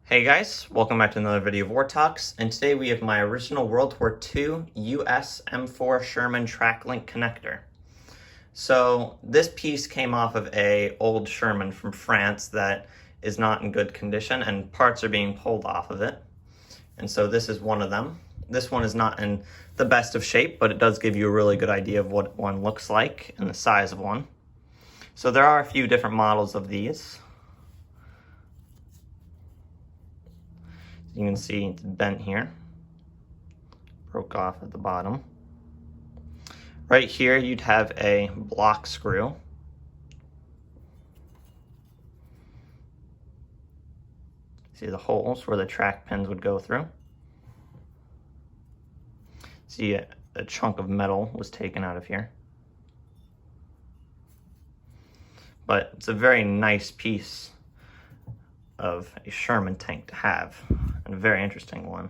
Hey guys, welcome back to another video of War Talks, and today we have my original World War II US M4 Sherman track link connector. So this piece came off of a old Sherman from France that is not in good condition and parts are being pulled off of it. And so this is one of them. This one is not in the best of shape, but it does give you a really good idea of what one looks like and the size of one. So there are a few different models of these. You can see it's bent here, broke off at the bottom. Right here you'd have a block screw. See the holes where the track pins would go through. See a chunk of metal was taken out of here. But it's a very nice piece of a Sherman tank to have, and a very interesting one.